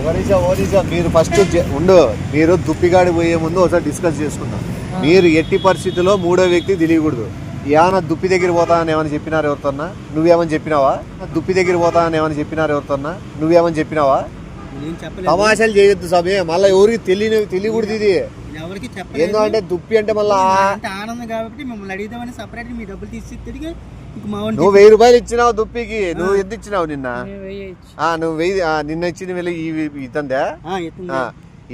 మీరు ఫస్ట్ ఉండు, మీరు దుప్పిగాడి పోయే ముందు ఒకసారి డిస్కస్ చేసుకుందాం. మీరు ఎట్టి పరిస్థితుల్లో మూడో వ్యక్తి తెలియకూడదు. ఏమన్నా దుప్పి దగ్గర పోతానని ఏమని చెప్పినారు ఎవరితోన్నా? నువ్వేమని చెప్పినావా? దుప్పి దగ్గర పోతానని ఏమని చెప్పినారు ఎవరితోన్నా? నువ్వేమని చెప్పినావా? తమాషాలు చేయొద్దు సమయం, మళ్ళీ ఎవరికి తెలియకూడదు ఇది. ఎందుకంటే దుప్పి అంటే మళ్ళీ ఆనందం కాబట్టి మిమ్మల్ని అడిగిదామని సపరేట్ మీ డబ్బులు తీసి తిరిగి నువ్వు 1000 రూపాయలు ఇచ్చినావు దుప్పికి. నువ్వు ఎంత ఇచ్చినావు నిన్న? నువ్వు నిన్న ఇచ్చిన వెళ్ళి ఇతందే.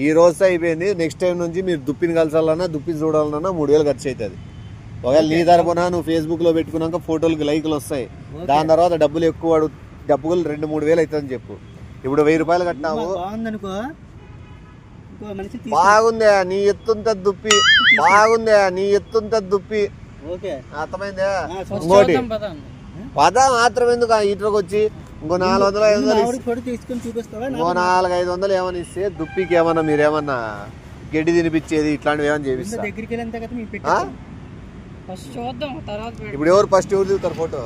ఈ రోజు అయిపోయింది. నెక్స్ట్ టైం నుంచి మీరు దుప్పిని కలిసాలన్నా దుప్పిని చూడాలన్నా 3000 ఖర్చు అవుతుంది. ఒకవేళ నీ తరపున నువ్వు ఫేస్బుక్ లో పెట్టుకున్నాక ఫోటోలకి లైకులు వస్తాయి. దాని తర్వాత డబ్బులు ఎక్కువ డబ్బులు 2-3 వేలు అవుతుందని చెప్పు. ఇప్పుడు 1000 రూపాయలు కట్టినావు. బాగుందే నీ ఎత్తుంత దుప్పి, బాగుందే నీ ఎత్తుంత దుప్పి. అర్థమైందే? ఇంకోటి పద మాత్రం ఎందుకు ఇట్లోకి వచ్చి ఇంకో 400-500 ఏమని ఇస్తే దుప్పికి ఏమన్నా మీరేమన్నా గడ్డి తినిపించేది ఇట్లాంటివి ఏమన్నా చేపిస్తారు. ఇప్పుడు ఎవరు ఫస్ట్ ఎవరు దిగుతారు ఫోటో?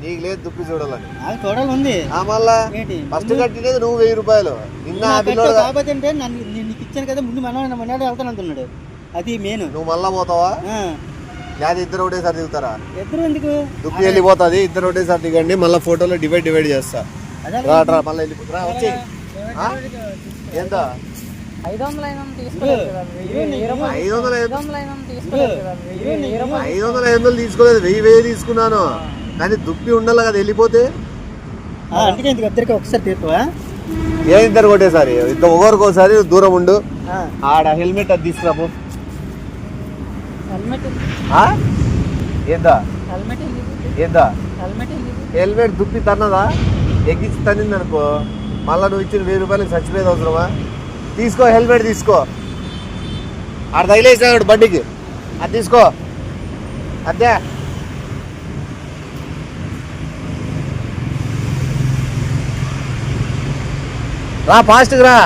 నీకు లేదు దుప్పి చూడాలని. చూడాలి మళ్ళా ఫస్ట్ కట్టినది నువ్వు 1000 రూపాయలు. నిన్న కాబట్టి నీకు ఇచ్చాను కదా ముందు మనవాడు వెళ్తాను అంటున్నాడు. అది మెయిన్. నువ్వు మళ్ళా పోతావా? లేదా ఇద్దరు ఒకటేసారి దిగుతారా? ఇద్దరు ఎందుకు? దుప్పి వెళ్ళిపోతుంది. ఇద్దరు ఒకటేసారి దిగండి. మళ్ళీ ఫోటోలో డివైడ్ చేస్తా. రా మళ్ళీ వెళ్ళిపోతురా. వచ్చి ఎంత 500 తీసుకోలేదు, 1000 తీసుకున్నాను. కానీ దుప్పి ఉండాలి కదా వెళ్ళిపోతే. ఒకసారి తీర్పవా? ఏ ఇద్దరు ఒకటేసారి? ఒకరికోసారి దూరం ఉండు. ఆడ హెల్మెట్ అది తీసుకురాపు. ఏందా హెల్మెట్ దుప్పి తన్నదా? ఎక్కించి తన్నింది అనుకో మళ్ళీ నువ్వు ఇచ్చిన 1000 రూపాయలకి చచ్చిపోయేది అవసరమా? తీసుకో హెల్మెట్ తీసుకో. ఆడ తగిలేసాడు బండికి, అది తీసుకో. అదే రా, ఫాస్ట్గా రా,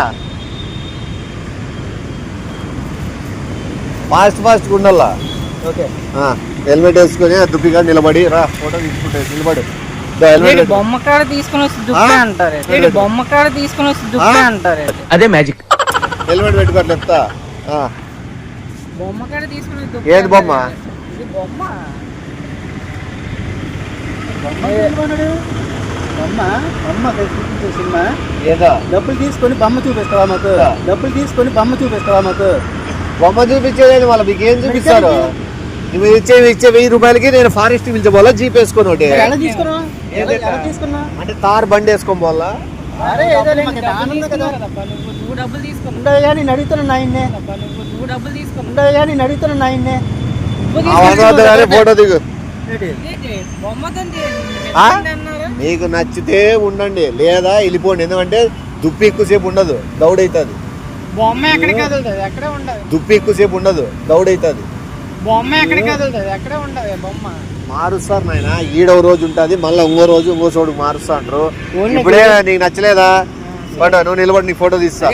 ఫాస్ట్ ఉండాలా. ఓకే హెల్మెట్ వేసుకొని దుప్పిగా నిలబడి రా, ఫోటో తీసుకుంటే నిలబడి. బొమ్మ కాడ తీసుకుని వచ్చి దుప్పి అంటారు. బొమ్మ కాడ తీసుకుని వచ్చి దుప్పి అంటారు. అదే మ్యాజిక్. హెల్మెట్ పెట్టుకోండి చెప్తా. బొమ్మ కాడ తీసుకుని ఏది బొమ్మ? సినిమా డబ్బులు తీసుకొని బొమ్మ చూపిస్తావా మాకు? డబ్బులు తీసుకొని బొమ్మ చూపిస్తావా మాకు? బొమ్మ చూపించేది మళ్ళీ మీకు ఏం చూపిస్తారు? నువ్వు ఇచ్చే 1000 రూపాయలకి నేను ఫారెస్ట్ పిలిచబోలా, జీప్ వేసుకొని ఒకటి అంటే తార్ బండి వేసుకోని పోవాలా? ఫోటో దిగు. మీకు నచ్చితే ఉండండి, లేదా వెళ్ళిపోండి. ఎందుకంటే దుప్పి ఎక్కువసేపు ఉండదు, దౌడైతుంది. దుప్పి ఎక్కువసేపు ఉండదు, దౌడైతుంది. మారుస్తారు నాయన. ఈడవ రోజు ఉంటుంది, మళ్ళీ ఇంకో రోజు ఇంకో చోటు మారుస్తా అంటారు. ఇప్పుడే నీకు నచ్చలేదా? బట్ నువ్వు నిలబడి నీ ఫోటో తీస్తా.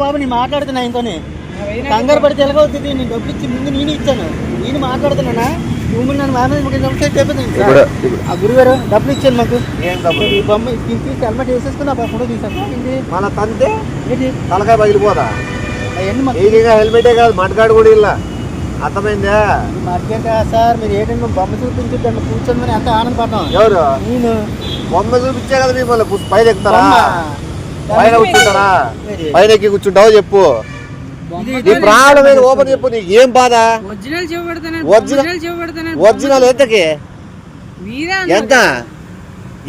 బాబు నేను మాట్లాడుతున్నా ఇంకోని కంగారు పడితే ఎలాగవుతుంది? నేను డబ్బులు ఇచ్చి ముందు నేను ఇచ్చాను, నేను మాట్లాడుతున్నానా? నువ్వు నన్ను ఆ గురుగారు డబ్బులు ఇచ్చాను మాకు. బొమ్మ హెల్మెట్ వేసేసుకుని ఆ ఫోటో తీసాను. మన తంతే తలకాయ పగిలిపోదా? హెల్మెటే కాదు మటగాడు కూడా ఇలా. అర్థమైందా? మర్యాద సార్ మీరు ఏంటంటే బొమ్మ చూపించుంటే కూర్చొని అంత ఆనందపడ్డాం. ఎవరు? నేను బొమ్మ చూపించే కదా మిమ్మల్ని పైన ఎక్కుతారా? పైన కూర్చుంటారా? పైన ఎక్కి కూర్చుంటావో చెప్పు. నీ ప్రాణం మీద ఓపెన్ చెప్పు. నీకు ఏం బాధ? ఒరిజినల్ ఎంతకి?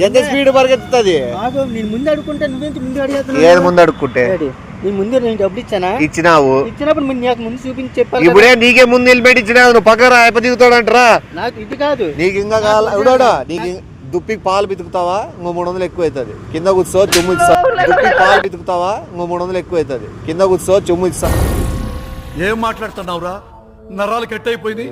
ఎంత స్పీడ్ పరిగెత్తుతుంది? నేను ముందు అడుక్కుంటే నువ్వేంటి ముందు అడిగేస్తున్నా? ఏది ముందు అడుక్కుంటే? నేను ముందు నేను డబ్బులు ఇచ్చానా? ఇచ్చినావు. ఇచ్చినప్పుడు నాకు ముందు చూపించి చెప్పాలి. ఇప్పుడే నీకే ముందు నిలబెట్టి ఇచ్చినావు. నువ్వు పక్కన అయిపో దిగుతాడంటారా? నాకు ఇది కాదు. నీకు ఇంకా కావాలా? నీకు దుప్పికి పాలు పితుకుతావా? ఇంకో 300 ఎక్కువ అవుతుంది. కింద కూర్చో చుమ్ము ఇస్తా. దుప్పికి పాలు పితుకుతావా? ఇంకో 300 ఎక్కువ అవుతుంది. కింద కూర్చో చుమ్ము ఇస్తా. ఏం మాట్లాడుతున్నావురా? నరాలు కట్ అయిపోయింది.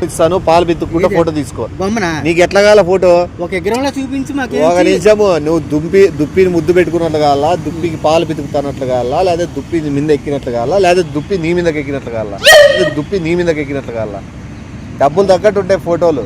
ఇస్తాను, పాలు పితుక్కుంటే ఫోటో తీసుకో. బొమ్మనా? నీకు ఎట్లా కావాల ఫోటో? ఒక ఎగ్రంలో చూపించి మాకు. ఒక నిమిషము. నువ్వు దుప్పిని ముద్దు పెట్టుకున్నట్లు కావాలా? దుప్పికి పాలు పితుకుతానట్లు కావాలా? లేదా దుప్పి మీద ఎక్కినట్లు కావాలా? లేదా దుప్పి నీ మీదకి ఎక్కినట్లు కావాలా? దుప్పి నీ మీదకి ఎక్కినట్లు కావాలా? డబ్బులు తగ్గట్టు ఉంటాయి ఫోటోలు.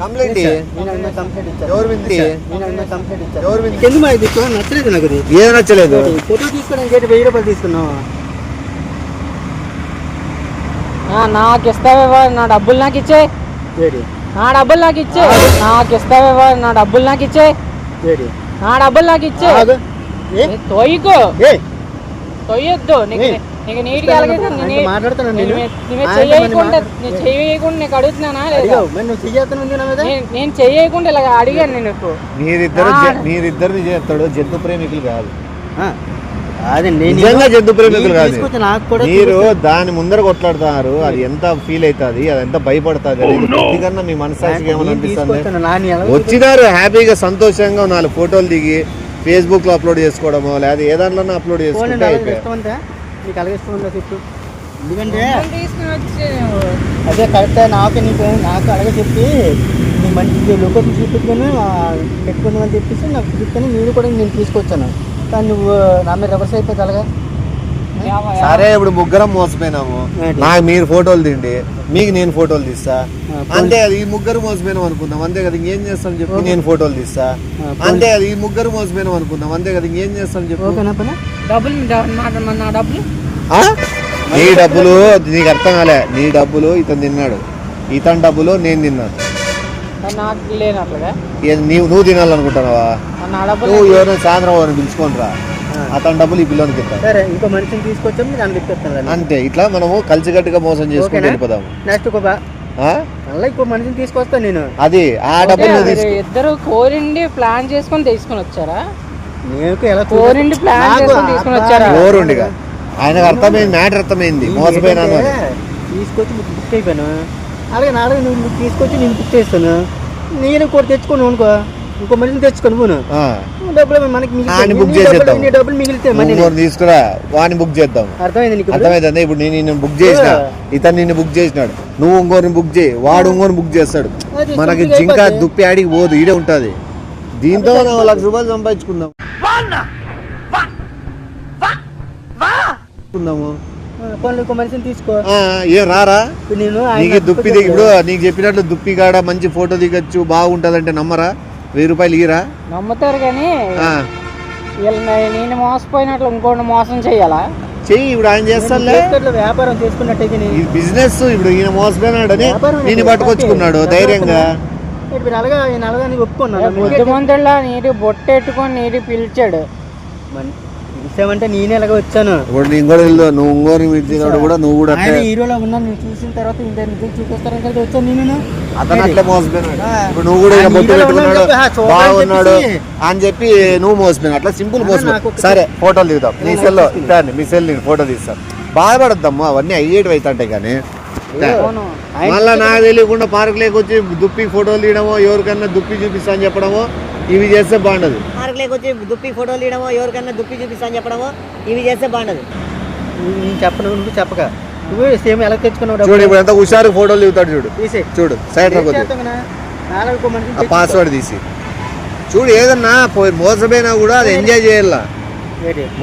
కంప్లైంట్ కంప్లైంట్ ఇచ్చాను. ఎవరు వింది కంప్లైంట్ ఇచ్చాను. ఎవరు వింది ఎందుకు మా ఇది నచ్చలేదు నాకు. ఇది ఏం నచ్చలేదు? ఫోటో తీసుకోవడానికి 1000 రూపాయలు తీసుకున్నావు. నాకు ఇస్తావా? నా డబ్బులు నాకు ఇచ్చే. నా డబ్బులు నాకు ఇచ్చే. నాకు ఇస్తావా? నా డబ్బులు నాకు ఇచ్చే. నా డబ్బులు నాకు ఇచ్చే. తొయ్యకు తొయ్యొద్దు. నీకు నీటికి మాట్లాడుతున్నాను చేయకుండా నీకు అడుగుతున్నానా లేదా? నేను చెయ్యకుండా ఇలా అడిగాను నేను. మీరిద్దరు చేస్తాడు. జంతు ప్రేమికులు కాదు, అదండి. నిజంగా జంతు ప్రేమికులు కాదు. మీరు మీరు దాని ముందర కొట్లాడుతున్నారు. అది ఎంత ఫీల్ అవుతుంది, అది ఎంత భయపడుతుంది ఎందుకన్నా మీ మనసాక్షికి ఏమైనా అనిపిస్తుంది? వచ్చినారు హ్యాపీగా సంతోషంగా 4 ఫోటోలు దిగి ఫేస్బుక్ లో అప్లోడ్ చేసుకోవడమో లేదా ఏ దాంట్లో అప్లోడ్ చేసుకుంటే అయిపోయి. నీకు అలాగే ఇష్టం ఉందా చెప్పు. ఎందుకంటే అదే కరెక్ట్. నాకు అలాగే చెప్పి నీ మంచి లొకేషన్ చూపించుకొని పెట్టుకుందామని చెప్పేసి నాకు చూపించుకొని నేను కూడా నేను తీసుకొచ్చాను. కానీ నువ్వు నా మీద రివర్స్ అయిపోతే అలాగా. సరే ఇప్పుడు ముగ్గురం మోసపోయినాము. నాకు మీరు ఫోటోలు తిండి, మీకు నేను ఫోటోలు తీస్తా అంతే. అది ఈ ముగ్గురు మోసపోయినాం అనుకుందాం అంతే కదా. ఇంకేం చేస్తాం చెప్పు. నేను ఫోటోలు తీస్తా అంతే. అది ఈ ముగ్గురు మోసపోయినాం అనుకుందాం అంతే కదా. ఇంకేం చేస్తాం చెప్పు. నా డబ్బులు నీ డబ్బులు నీకు అర్థం కాలే. నీ డబ్బులు ఇతను తిన్నాడు, ఇతని డబ్బులు నేను తిన్నాను. నాకు లేనట్లుగా నువ్వు తినాలనుకుంటున్నావా? నువ్వు ఎవరైనా సాయంత్రం ఎవరైనా పిలుచుకొని రా, అతని డబ్బులు ఈ పిల్లలకి ఇస్తాను. సరే ఇంకో మనిషిని తీసుకొచ్చాము దాన్ని తిప్పేస్తాను అంతే. ఇట్లా మనము కలిసికట్టుగా మోసం చేసుకుని వెళ్ళిపోదాము. నెక్స్ట్ మళ్ళీ ఇంకో మనిషిని తీసుకొస్తాను నేను. అది ఆ డబ్బులు ఇద్దరు కోరిండి ప్లాన్ చేసుకొని తీసుకొని వచ్చారా? నేను ఎలా కోరిండి ప్లాన్ చేసుకొని తీసుకొని వచ్చారా? కోరుండిగా ఆయనకు అర్థమైంది, మ్యాటర్ అర్థమైంది. మోసపోయినాను తీసుకొచ్చి మీకు బుక్ అయిపోయాను. అలాగే నాలుగు నువ్వు తీసుకొచ్చి నేను బుక్ చేస్తాను. నేను కూడా తెచ్చుకోను అనుకో, ఇంకో మనిషిని తెచ్చుకొని పోను. డబ్బులు మనకి బుక్ చేసేద్దాం. డబ్బులు మిగిలితే తీసుకురా వాడిని బుక్ చేద్దాం. అర్థమైంది నీకు? అర్థమైంది. ఇప్పుడు నేను బుక్ చేసిన, ఇతను నిన్ను బుక్ చేసినాడు. నువ్వు ఇంకోరిని బుక్ చేయి, వాడు ఇంకోరిని బుక్ చేస్తాడు. మనకి జింక దుప్పి ఆడికి పోదు, ఈడే ఉంటది. దీంతో మనం 1,00,000 రూపాయలు సంపాదించుకుందాం. ఇంకో మనిషిని తీసుకో. ఏం రారా నేను నీకు దుప్పి దిగి ఇప్పుడు నీకు చెప్పినట్లు దుప్పి కాడ మంచి ఫోటో దిగచ్చు బాగుంటది అంటే నమ్మరా? 1000 రూపాయలు ఇరా నమ్ముతారు కానీ నేను మోసపోయినట్లు ఇంకోటి మోసం చెయ్యాలా? చెయ్యి. ఇప్పుడు ఆయన చేస్తాను వ్యాపారం చేసుకున్నట్టయితే బిజినెస్. ఇప్పుడు ఈయన మోసపోయినాడని నేను పట్టుకొచ్చుకున్నాడు ధైర్యంగా. బుద్ధిమంతుల్లా నీటి బొట్టెట్టుకొని నీటి పిలిచాడు. పిలిచామంటే నేనే ఎలాగ వచ్చాను. ఇప్పుడు నేను కూడా నువ్వు ఇంకోని విడిచినాడు కూడా నువ్వు కూడా హీరోలో ఉన్నా నేను చూసిన తర్వాత చూపిస్తారని కలిసి వచ్చాను నేను. అతను అట్లే మోసపోయినాడు. ఇప్పుడు నువ్వు కూడా బొట్టు పెట్టుకున్నాడు బాగున్నాడు అని చెప్పి నువ్వు మోసపోయినా. అట్లా సింపుల్ మోసపోయి. సరే ఫోటోలు దిగుతాం. నీ సెల్లో ఇస్తాను, మీ సెల్ నేను ఫోటో తీస్తాను. బాధపడద్దమ్మా అవన్నీ అయ్యేటివి అవుతాంటాయి. కానీ మళ్ళా నాకు తెలియకుండా పార్క్ లేకొచ్చి దుప్పి ఫోటోలు తీయడమో ఎవరికన్నా దుప్పి చూపిస్తా అని చెప్పడమో ఇవి చేస్తే బాగుండదు. పార్క్ లేకొచ్చి దుప్పి ఫోటోలు తీయడమో ఎవరికన్నా దుప్పి చూపిస్తా అని చెప్పడమో ఇవి చేస్తే బాగుండదు. నేను చెప్పను, నువ్వు చెప్పక నువ్వు సేమ్ ఎలా తెచ్చుకున్నావు. చూడు ఇప్పుడు ఎంత హుషారు ఫోటోలు దిగుతాడు. చూడు చూడు సైడ్ పాస్వర్డ్ తీసి చూడు. ఏదన్నా మోసపోయినా కూడా అది ఎంజాయ్ చేయాల,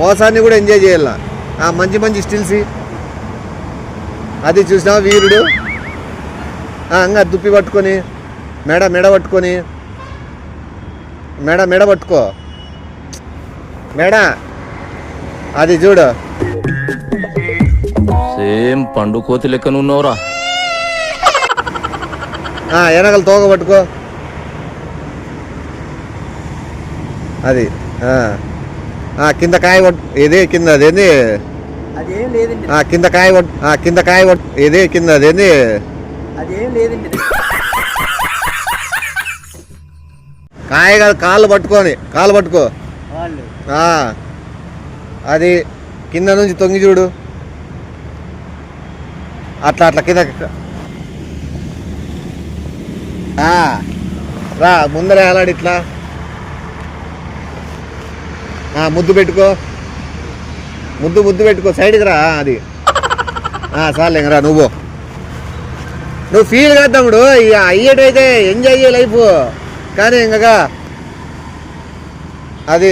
మోసాన్ని కూడా ఎంజాయ్ చేయాల. మంచి మంచి స్టిల్స్ అది చూసినా వీరుడు ఇంకా దుప్పి పట్టుకొని మెడ పట్టుకొని మెడ పట్టుకో మెడ అది చూడు. సేమ్ పండు కోతి లెక్కన ఉన్నావురా. వెనకలు తోక పట్టుకో అది. కింద కాయ ఇదే కింద అదేంది కింద కాయ ఇదే కింద అదేంది కాయ కాళ్ళు పట్టుకో అది కింద నుంచి తొంగి చూడు. అట్లా కింద రా ముందర అలాడి ఇట్లా ముద్దు పెట్టుకో సైడ్కి రా. అది చాలు రా. నువ్వు ఫీల్ కాదు తమ్ముడు. ఇక అయ్యేటైతే ఎంజాయ్ చేయ లైఫ్. కానీ ఇంకా అది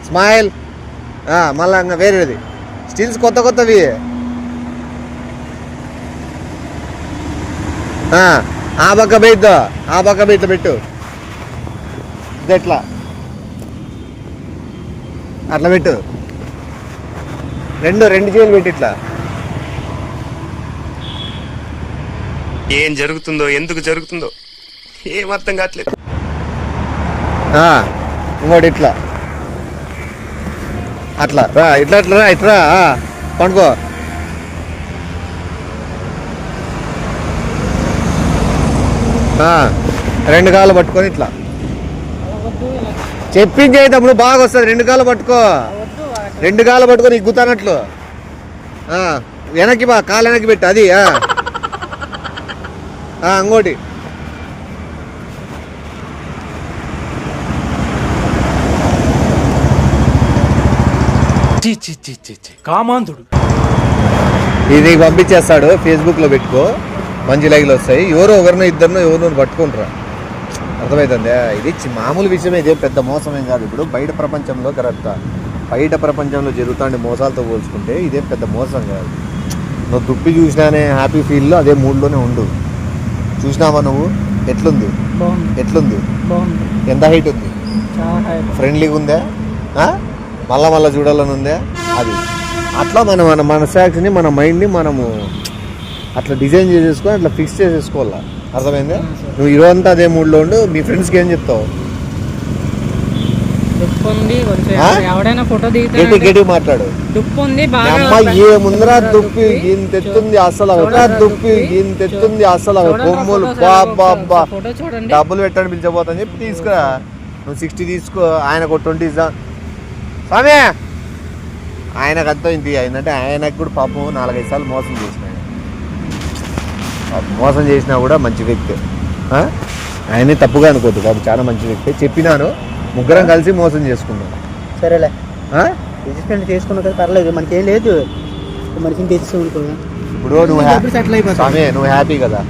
స్మైల్ మళ్ళా ఇంకా వేరేది స్టిల్స్ కొత్తవి ఆ పక్క పెట్టు, ఆ పక్క ఇట్లా పెట్టు. ఇది ఎట్లా అట్లా పెట్టు. రెండు చేతులు పెట్టి ఇట్లా. ఏం జరుగుతుందో ఎందుకు జరుగుతుందో ఏం అర్థం కావట్లేదు. ఇంకోటి ఇట్లా అట్లా రా, ఇట్లా ఇట్లా రా, ఇట్లా పండుకో. రెండు కాళ్ళు పట్టుకొని ఇట్లా చెప్పించేటప్పుడు బాగా వస్తుంది. రెండు కాళ్ళు పట్టుకో, రెండు కాళ్ళు పట్టుకొని ఇగ్గుతానట్లు. వెనక్కి బా, కాలు వెనక్కి పెట్టు. అది ఇంకోటి కామాంధుడు. ఇది పంపించేస్తాడు, ఫేస్బుక్లో పెట్టుకో, మంచి లైక్లు వస్తాయి. ఎవరో ఒకరినో ఇద్దరినో ఎవరినో పట్టుకుంటారా, అర్థమవుతుందా? ఇది మామూలు విషయమే, ఇదే పెద్ద మోసమేం కాదు. ఇప్పుడు బయట ప్రపంచంలో బయట ప్రపంచంలో జరుగుతాండే మోసాలతో పోల్చుకుంటే ఇదేం పెద్ద మోసం కాదు. నువ్వు దుప్పి చూసినానే హ్యాపీ ఫీల్లో అదే మూడ్లోనే ఉండు. చూసినావా నువ్వు? ఎట్లుంది? ఎంత హైట్ ఉంది? ఫ్రెండ్లీగా ఉందా? మళ్ళా చూడాలని ఉందా? అది అట్లా మన మనసాక్షిని, మన మైండ్ని మనము అట్లా డిజైన్ చేసేసుకొని అట్లా ఫిక్స్ చేసేసుకోవాలా. అర్థమైందా? నువ్వు ఈరోజంతా అదే మూడ్లో ఉండు. మీ ఫ్రెండ్స్కి ఏం చెప్తావు? ఎవడైనా ఫోటో గట్టి మాట్లాడు. ఏముందిరా దుప్పి ఇంత ఎత్తుంది అసలు, దుప్పి ఇంత ఎత్తుంది అసలు, బొమ్మలు బాబా డబ్బులు పెట్టండి పిలిచబోతా అని చెప్పి తీసుకురా. నువ్వు 60 తీసుకో, ఆయనకు 20 ఇస్తా స్వామి. ఆయనకు అంతా ఇంత అయిందంటే ఆయనకు కూడా పాపం 4-5 సార్లు మోసం చేసిన, మోసం చేసినా కూడా మంచి వ్యక్తి. ఆయనే తప్పుగా అనుకోద్దు, కాబట్టి చాలా మంచి వ్యక్తి. చెప్పినాను, ముగ్గురం కలిసి మోసం చేసుకున్నాం. సరేలే, రిజిస్ట్రేషన్ చేసుకున్నా కదా, పర్లేదు, మనకేం లేదు. మనకి తెచ్చుకో. ఇప్పుడు నువ్వు సెటిల్ అయిపోతావు స్వామి, నువ్వు హ్యాపీ కదా.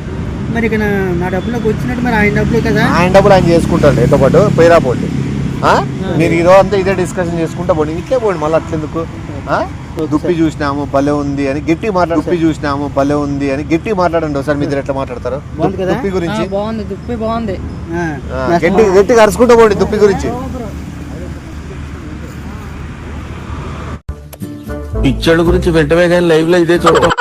మరి ఇక నా డబ్బులోకి వచ్చినట్టు మరి ఆయన డబ్బులే కదా. ఆయన డబ్బులు ఆయన చేసుకుంటాడు, ఎంతో పాటు పోయిరా పోండి. మీరు ఈరోజు అంతా ఇదే డిస్కషన్ చేసుకుంటా పోండి, ఇట్లే పోండి. మళ్ళీ అట్లెందుకు? దుప్పి చూసినాము భలే ఉంది అని గట్టి మాట్లాడు. దుప్పి చూసినాము భలే ఉంది అని గట్టి మాట్లాడండి ఒకసారి. మీరు ఎట్లా మాట్లాడతారు దుప్పి గురించి? దుప్పి బాగుంది, గట్టిగా అరుచుకుంటూ పోండి దుప్పి గురించి. పిచ్చోళ్ళ గురించి వెంటనే కానీ లైవ్ లో ఇదే చూడటం